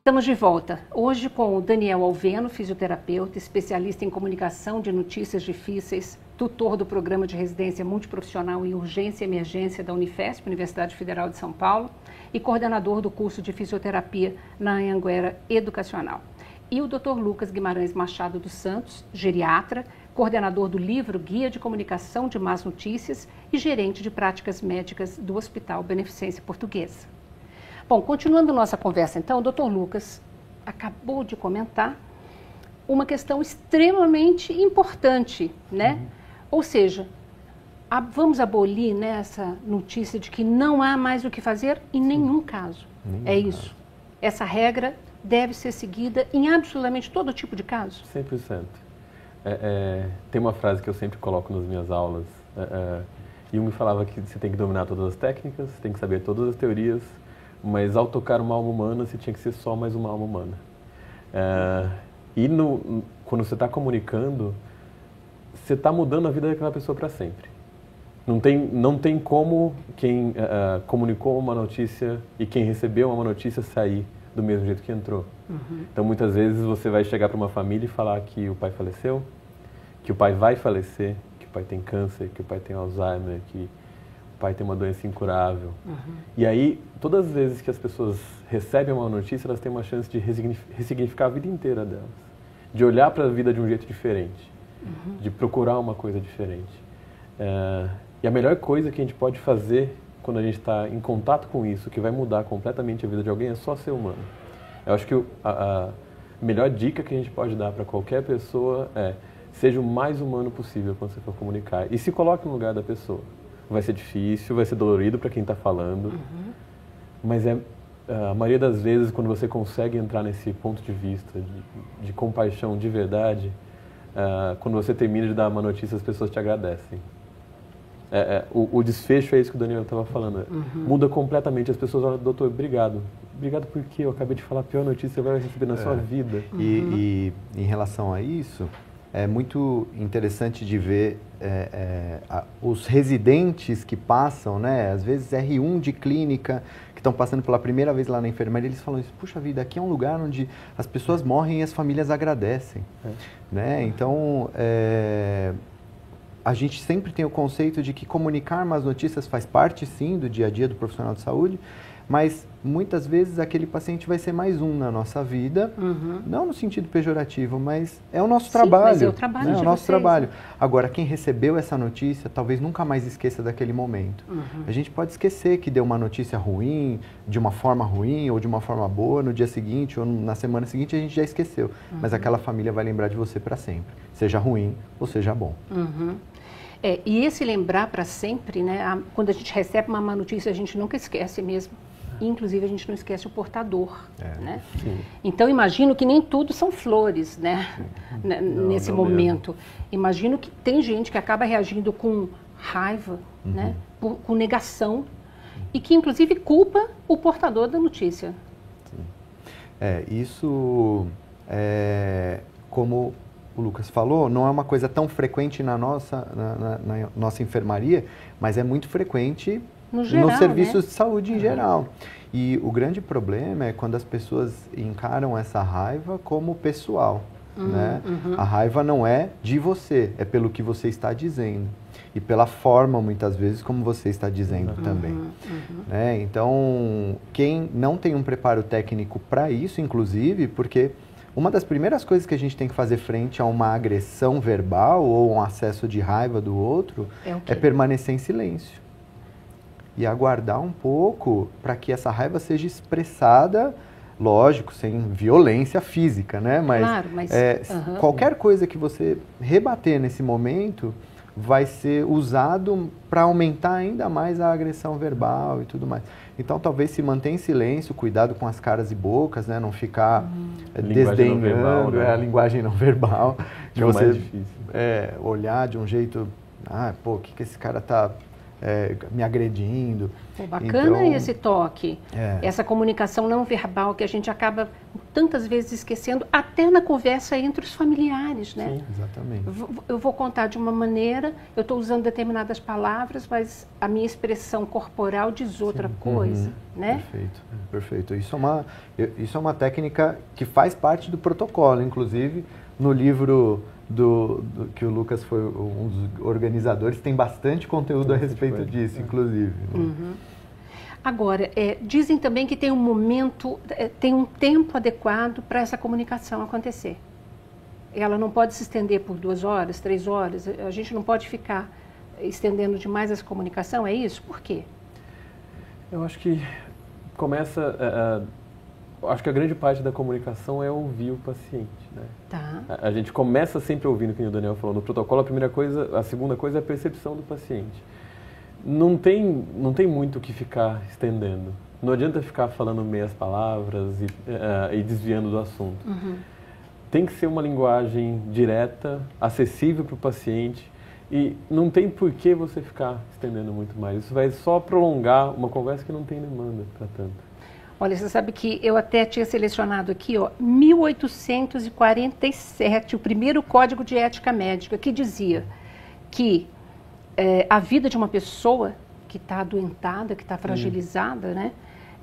Estamos de volta, hoje com o Daniel Alveno, fisioterapeuta, especialista em comunicação de notícias difíceis, tutor do programa de residência multiprofissional em urgência e emergência da Unifesp, Universidade Federal de São Paulo, e coordenador do curso de fisioterapia na Anhanguera Educacional. E o Dr. Lucas Guimarães Machado dos Santos, geriatra, coordenador do livro Guia de Comunicação de Más Notícias e gerente de práticas médicas do Hospital Beneficência Portuguesa. Bom, continuando nossa conversa então, o Dr. Lucas acabou de comentar uma questão extremamente importante, né? Ou seja, vamos abolir, né, essa notícia de que não há mais o que fazer em nenhum caso. Isso. Essa regra deve ser seguida em absolutamente todo tipo de caso? 100%. Tem uma frase que eu sempre coloco nas minhas aulas. Jung falava que você tem que dominar todas as técnicas, você tem que saber todas as teorias, mas ao tocar uma alma humana, você tinha que ser só mais uma alma humana. Quando você está comunicando, você está mudando a vida daquela pessoa para sempre. Não tem como quem comunicou uma notícia e quem recebeu uma notícia sair do mesmo jeito que entrou. Então, muitas vezes, você vai chegar para uma família e falar que o pai faleceu, que o pai vai falecer, que o pai tem câncer, que o pai tem Alzheimer, que o pai tem uma doença incurável. E aí, todas as vezes que as pessoas recebem uma notícia, elas têm uma chance de ressignificar a vida inteira delas. De olhar para a vida de um jeito diferente. De procurar uma coisa diferente. E a melhor coisa que a gente pode fazer quando a gente está em contato com isso, que vai mudar completamente a vida de alguém, é só ser humano. Eu acho que a melhor dica que a gente pode dar para qualquer pessoa é: seja o mais humano possível quando você for comunicar. E se coloque no lugar da pessoa. Vai ser difícil, vai ser dolorido para quem está falando, mas a maioria das vezes, quando você consegue entrar nesse ponto de vista de compaixão de verdade, quando você termina de dar uma notícia, as pessoas te agradecem. O desfecho é isso que o Daniel estava falando. Muda completamente. As pessoas falam: doutor, obrigado. Obrigado porque eu acabei de falar a pior notícia que você vai receber na sua vida. E em relação a isso, é muito interessante de ver os residentes que passam, né? Às vezes R1 de clínica, que estão passando pela primeira vez lá na enfermaria, eles falam isso: puxa vida, aqui é um lugar onde as pessoas morrem e as famílias agradecem. Né? Então, a gente sempre tem o conceito de que comunicar más notícias faz parte, sim, do dia a dia do profissional de saúde, mas muitas vezes aquele paciente vai ser mais um na nossa vida, não no sentido pejorativo, mas é o nosso trabalho. Mas é o trabalho de o nosso vocês, trabalho. né? Agora, quem recebeu essa notícia, talvez nunca mais esqueça daquele momento. A gente pode esquecer que deu uma notícia ruim, de uma forma ruim ou de uma forma boa, no dia seguinte ou na semana seguinte a gente já esqueceu. Mas aquela família vai lembrar de você para sempre, seja ruim ou seja bom. E esse lembrar para sempre, né? Quando a gente recebe uma má notícia, a gente nunca esquece mesmo. Inclusive, a gente não esquece o portador. Né? Então, imagino que nem tudo são flores, né? Nesse momento. Imagino que tem gente que acaba reagindo com raiva, né? Com negação, e que, inclusive, culpa o portador da notícia. Isso, como o Lucas falou, não é uma coisa tão frequente na nossa enfermaria, mas é muito frequente nos serviços de saúde em geral. E o grande problema é quando as pessoas encaram essa raiva como pessoal. Né? A raiva não é de você, é pelo que você está dizendo. E pela forma, muitas vezes, como você está dizendo também. Né? Então, quem não tem um preparo técnico para isso, inclusive, porque uma das primeiras coisas que a gente tem que fazer frente a uma agressão verbal ou um acesso de raiva do outro é permanecer em silêncio. E aguardar um pouco para que essa raiva seja expressada, lógico, sem violência física, né? Mas qualquer coisa que você rebater nesse momento vai ser usado para aumentar ainda mais a agressão verbal e tudo mais. Então, talvez se mantenha em silêncio, cuidado com as caras e bocas, né? Não ficar desdenhando, a linguagem não verbal. De você olhar de um jeito, o que esse cara está me agredindo. Bacana então, esse toque, essa comunicação não verbal que a gente acaba tantas vezes esquecendo, até na conversa entre os familiares, né? Sim, exatamente. Eu vou contar de uma maneira, eu estou usando determinadas palavras, mas a minha expressão corporal diz outra coisa, né? Perfeito, perfeito. Isso é uma técnica que faz parte do protocolo, inclusive no livro que o Lucas foi um dos organizadores, tem bastante conteúdo a respeito disso, inclusive. Né? Agora, dizem também que tem um momento, tem um tempo adequado para essa comunicação acontecer. Ela não pode se estender por 2 horas, 3 horas, a gente não pode ficar estendendo demais essa comunicação, é isso? Por quê? Eu acho que começa... acho que a grande parte da comunicação é ouvir o paciente, né? Tá. A gente começa sempre ouvindo, como o Daniel falou, no protocolo a segunda coisa é a percepção do paciente. Não tem muito o que ficar estendendo. Não adianta ficar falando meias palavras e desviando do assunto. Tem que ser uma linguagem direta, acessível para o paciente e não tem por que você ficar estendendo muito mais. Isso vai só prolongar uma conversa que não tem demanda para tanto. Olha, você sabe que eu até tinha selecionado aqui, 1847, o primeiro Código de Ética Médica, que dizia que a vida de uma pessoa que está adoentada, que está fragilizada, né,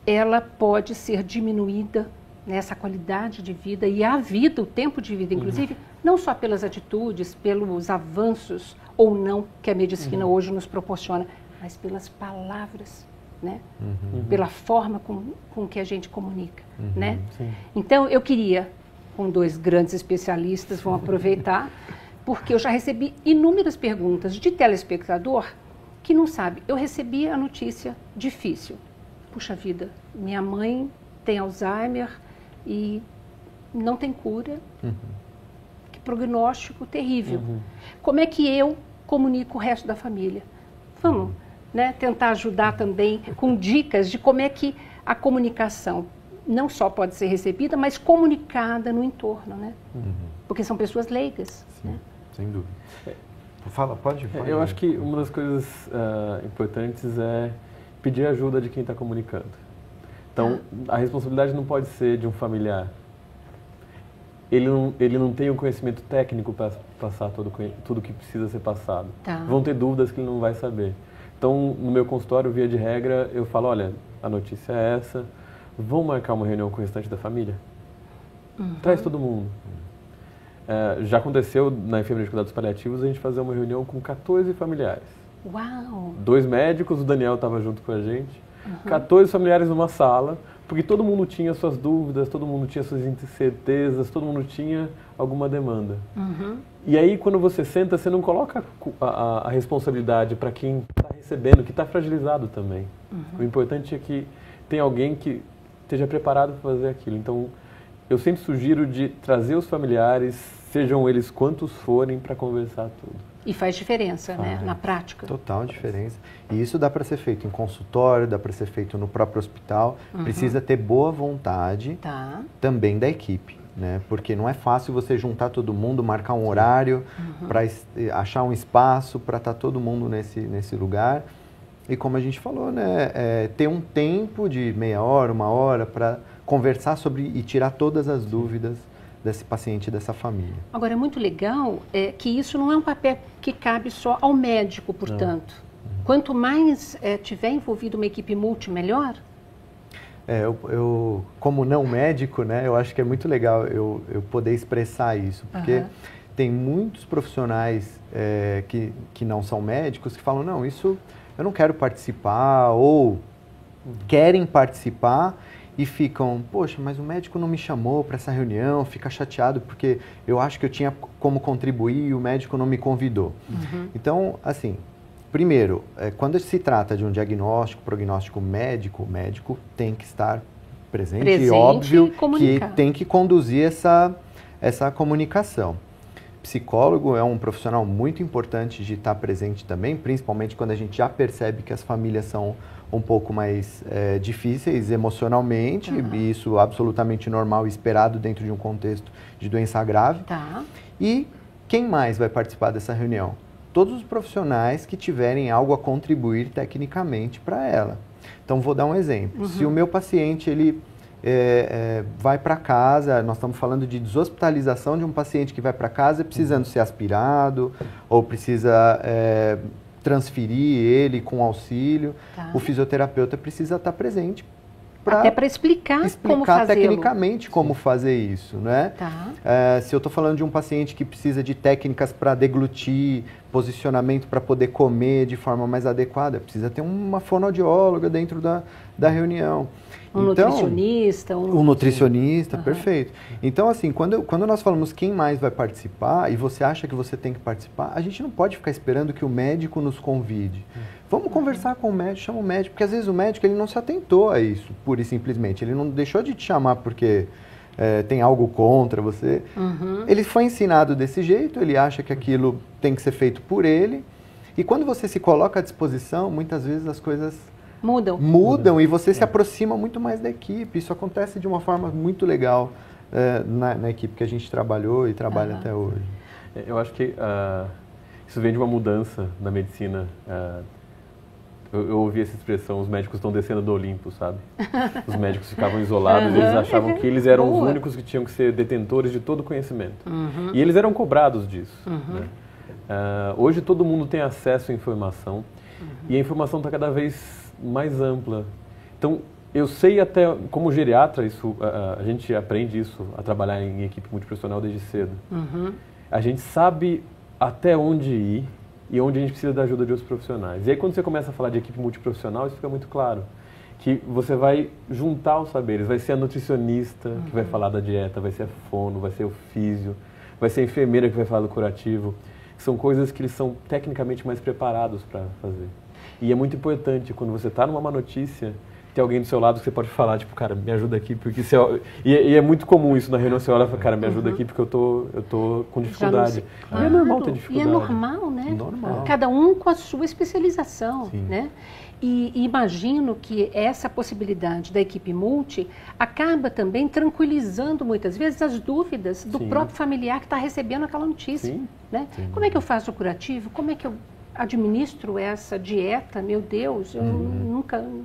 ela pode ser diminuída nessa qualidade de vida e a vida, o tempo de vida, inclusive, não só pelas atitudes, pelos avanços ou não que a medicina hoje nos proporciona, mas pelas palavras. Né? Pela forma com que a gente comunica, né? Então, eu queria, com 2 grandes especialistas, vão aproveitar, porque eu já recebi inúmeras perguntas de telespectador que não sabe. Eu recebi a notícia difícil. Puxa vida, minha mãe tem Alzheimer e não tem cura. Que prognóstico terrível. Como é que eu comunico o resto da família? Vamos... Né, tentar ajudar também com dicas de como é que a comunicação não só pode ser recebida, mas comunicada no entorno, né? Porque são pessoas leigas. Sim, né? Sem dúvida. Fala, pode. Eu acho que uma das coisas importantes é pedir ajuda de quem está comunicando. Então, a responsabilidade não pode ser de um familiar. Ele não tem o conhecimento técnico para passar tudo que precisa ser passado. Vão ter dúvidas que ele não vai saber. Então, no meu consultório, via de regra, eu falo, olha, a notícia é essa, vamos marcar uma reunião com o restante da família? Traz todo mundo. Já aconteceu na enfermaria de cuidados paliativos a gente fazer uma reunião com 14 familiares. Uau! 2 médicos, o Daniel estava junto com a gente, 14 familiares numa sala, porque todo mundo tinha suas dúvidas, todo mundo tinha suas incertezas, todo mundo tinha alguma demanda. E aí, quando você senta, você não coloca a responsabilidade para quem está recebendo, que está fragilizado também. O importante é que tem alguém que esteja preparado para fazer aquilo. Então, eu sempre sugiro de trazer os familiares, sejam eles quantos forem, para conversar tudo. E faz diferença, né, na prática. Total diferença. E isso dá para ser feito em consultório, dá para ser feito no próprio hospital. Precisa ter boa vontade também da equipe. Né? Porque não é fácil você juntar todo mundo, marcar um horário, para achar um espaço para estar todo mundo nesse lugar. E como a gente falou, né? Ter um tempo de meia hora, 1 hora, para conversar sobre e tirar todas as dúvidas desse paciente e dessa família. Agora, é muito legal que isso não é um papel que cabe só ao médico, portanto. Quanto mais tiver envolvido uma equipe multi, melhor? Eu, como não médico, né, eu acho que é muito legal eu poder expressar isso, porque tem muitos profissionais que não são médicos que falam, não, isso eu não quero participar, ou querem participar e ficam, poxa, mas o médico não me chamou para essa reunião, fica chateado porque eu acho que eu tinha como contribuir e o médico não me convidou. Então, assim... Primeiro, quando se trata de um diagnóstico, prognóstico médico, o médico tem que estar presente e óbvio que tem que conduzir essa comunicação. Psicólogo é um profissional muito importante de estar presente também, principalmente quando a gente já percebe que as famílias são um pouco mais difíceis emocionalmente, e isso absolutamente normal e esperado dentro de um contexto de doença grave. E quem mais vai participar dessa reunião? todos os profissionais que tiverem algo a contribuir tecnicamente para ela. Então, vou dar um exemplo. Se o meu paciente, ele vai para casa, nós estamos falando de deshospitalização de um paciente que vai para casa precisando ser aspirado, ou precisa transferir ele com auxílio, o fisioterapeuta precisa estar presente. Até para explicar como fazê-lo. Tecnicamente como fazer isso, né? Se eu estou falando de um paciente que precisa de técnicas para deglutir, posicionamento para poder comer de forma mais adequada, precisa ter uma fonoaudióloga dentro da reunião. Nutricionista. Um nutricionista, perfeito. Então, assim, quando nós falamos quem mais vai participar e você acha que você tem que participar, a gente não pode ficar esperando que o médico nos convide. Vamos conversar com o médico, chama o médico, porque às vezes o médico ele não se atentou a isso, pura e simplesmente. Ele não deixou de te chamar porque tem algo contra você. Ele foi ensinado desse jeito, ele acha que aquilo tem que ser feito por ele. E quando você se coloca à disposição, muitas vezes as coisas mudam e você se aproxima muito mais da equipe. Isso acontece de uma forma muito legal na equipe que a gente trabalhou e trabalha até hoje. Eu acho que isso vem de uma mudança na medicina. Eu ouvi essa expressão, os médicos estão descendo do Olimpo, sabe? Os médicos ficavam isolados, eles achavam que eles eram os únicos que tinham que ser detentores de todo o conhecimento. E eles eram cobrados disso. Né? Hoje todo mundo tem acesso à informação e a informação está cada vez mais ampla. Então, eu sei até, como geriatra, a gente aprende isso, a trabalhar em equipe multiprofissional desde cedo. A gente sabe até onde ir e onde a gente precisa da ajuda de outros profissionais. E aí, quando você começa a falar de equipe multiprofissional, isso fica muito claro. Que você vai juntar os saberes. Vai ser a nutricionista que vai falar da dieta, vai ser a fono, vai ser o físio, vai ser a enfermeira que vai falar do curativo. São coisas que eles são tecnicamente mais preparados para fazer. E é muito importante, quando você está numa má notícia, ter alguém do seu lado que você pode falar, tipo, cara, me ajuda aqui, porque você... E é muito comum isso na reunião, você olha e fala, cara, me ajuda aqui porque eu tô com dificuldade. Claro. E é normal ter dificuldade. E é normal, né? Normal. Cada um com a sua especialização, né? E imagino que essa possibilidade da equipe multi acaba também tranquilizando muitas vezes as dúvidas do próprio familiar que está recebendo aquela notícia. Né? Como é que eu faço o curativo? Como é que eu administro essa dieta? Meu Deus, eu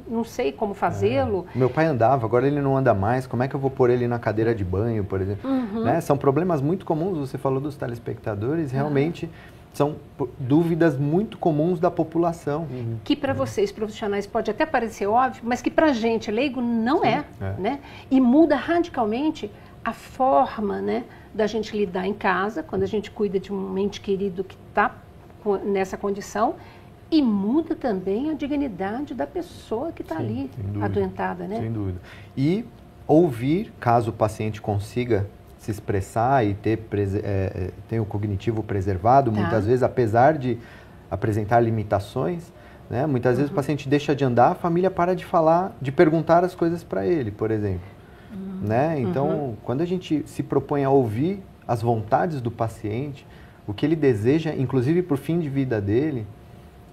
não sei como fazê-lo. Meu pai andava, agora ele não anda mais. Como é que eu vou pôr ele na cadeira de banho, por exemplo? Né? São problemas muito comuns, você falou dos telespectadores, realmente são dúvidas muito comuns da população. Que para vocês profissionais pode até parecer óbvio, mas que para a gente leigo não é. Né? E muda radicalmente a forma, né, da gente lidar em casa, quando a gente cuida de um ente querido que está nessa condição, e muda também a dignidade da pessoa que está ali adoentada, né? Sem dúvida. E ouvir, caso o paciente consiga se expressar e ter o cognitivo preservado, muitas vezes, apesar de apresentar limitações, né, muitas vezes o paciente deixa de andar, a família para de falar, de perguntar as coisas para ele, por exemplo. Né? Então, quando a gente se propõe a ouvir as vontades do paciente, o que ele deseja, inclusive para o fim de vida dele,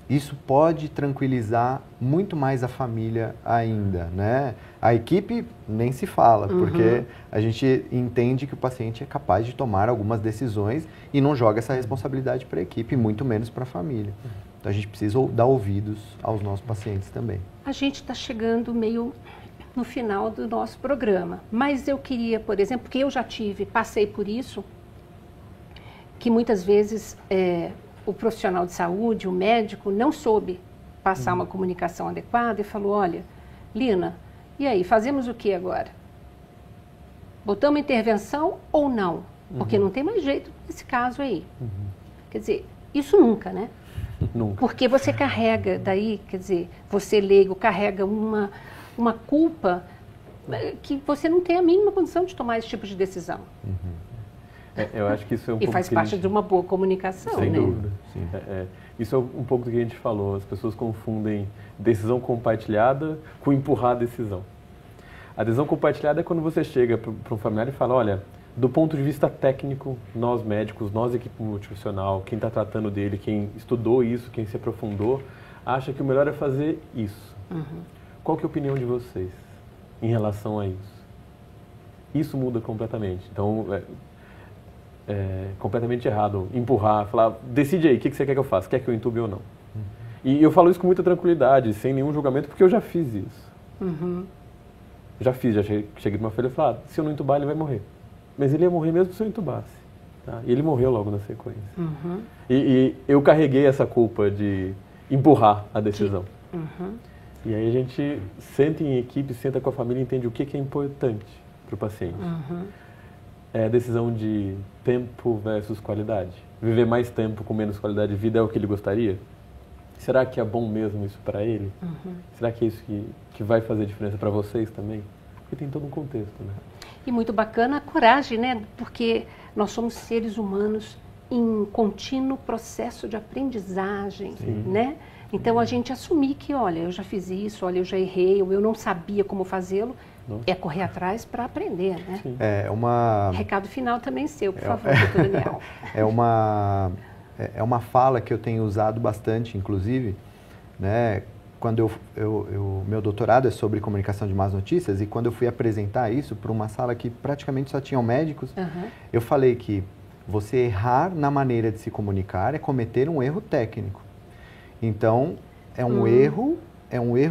isso pode tranquilizar muito mais a família ainda, né? A equipe nem se fala, porque a gente entende que o paciente é capaz de tomar algumas decisões e não joga essa responsabilidade para a equipe, muito menos para a família. Então a gente precisa dar ouvidos aos nossos pacientes também. A gente está chegando meio no final do nosso programa, mas eu queria, por exemplo, porque eu já passei por isso, que muitas vezes o profissional de saúde, o médico, não soube passar uma comunicação adequada e falou, olha, Lina, e aí, fazemos o que agora? Botamos intervenção ou não? Porque não tem mais jeito nesse caso aí. Quer dizer, isso nunca, né? Nunca. Porque você carrega daí, quer dizer, você leigo carrega uma culpa que você não tem a mínima condição de tomar esse tipo de decisão. Eu acho que isso é um pouco... E faz parte de uma boa comunicação, Sem né? dúvida. Sim. Isso é um pouco do que a gente falou. As pessoas confundem decisão compartilhada com empurrar a decisão. A decisão compartilhada é quando você chega para um familiar e fala, olha, do ponto de vista técnico, nós médicos, nós equipe multiprofissional, quem está tratando dele, quem estudou isso, quem se aprofundou, acha que o melhor é fazer isso. Qual que é a opinião de vocês em relação a isso? Isso muda completamente. Então, completamente errado. Empurrar, falar, decide aí, o que você quer que eu faça? Quer que eu entube ou não? E eu falo isso com muita tranquilidade, sem nenhum julgamento, porque eu já fiz isso. Já cheguei numa filha e falei, se eu não entubar, ele vai morrer. Mas ele ia morrer mesmo se eu entubasse. Tá? E ele morreu logo na sequência. E eu carreguei essa culpa de empurrar a decisão. E aí a gente senta em equipe, senta com a família e entende o que é importante para o paciente. É a decisão de tempo versus qualidade. Viver mais tempo com menos qualidade de vida é o que ele gostaria? Será que é bom mesmo isso para ele? Será que é isso que vai fazer diferença para vocês também? Porque tem todo um contexto, né? E muito bacana a coragem, né? Porque nós somos seres humanos em contínuo processo de aprendizagem, né? Então, a gente assumir que, olha, eu já fiz isso, olha, eu já errei, ou eu não sabia como fazê-lo, é correr atrás para aprender, né? Recado final também seu, por favor, doutor Daniel. É uma fala que eu tenho usado bastante, inclusive, né? Quando meu doutorado é sobre comunicação de más notícias, e quando eu fui apresentar isso para uma sala que praticamente só tinham médicos, eu falei que você errar na maneira de se comunicar é cometer um erro técnico. Então, é um erro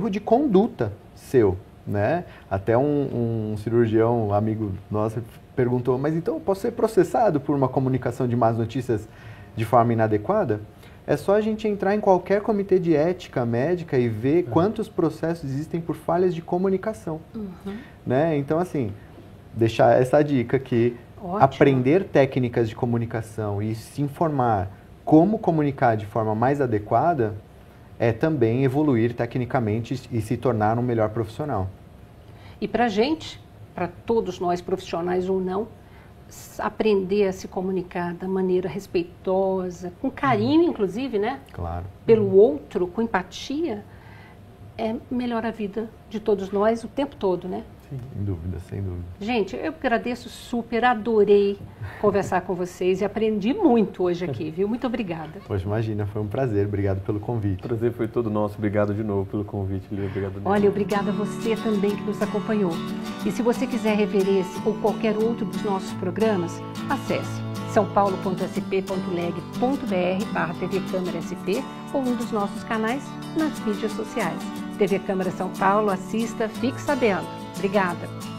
de conduta seu, né? Até um cirurgião, amigo nosso, perguntou, mas então eu posso ser processado por uma comunicação de más notícias de forma inadequada? É só a gente entrar em qualquer comitê de ética médica e ver quantos processos existem por falhas de comunicação. Né? Então, assim, deixar essa dica aqui, aprender técnicas de comunicação e se informar como comunicar de forma mais adequada é também evoluir tecnicamente e se tornar um melhor profissional. E para a gente, para todos nós, profissionais ou não, aprender a se comunicar da maneira respeitosa, com carinho, inclusive, né? Claro. Pelo outro, com empatia, melhora a vida de todos nós o tempo todo, né? Sim, sem dúvida, sem dúvida. Gente, eu agradeço super, adorei conversar com vocês e aprendi muito hoje aqui, viu? Muito obrigada. Poxa, imagina, foi um prazer, obrigado pelo convite. O prazer foi todo nosso, obrigado de novo pelo convite, Lívia, obrigado mesmo. Olha, obrigada a você também que nos acompanhou. E se você quiser rever esse ou qualquer outro dos nossos programas, acesse saopaulo.sp.leg.br/TV Câmara SP ou um dos nossos canais nas mídias sociais. TV Câmara São Paulo, assista, fique sabendo. Obrigada.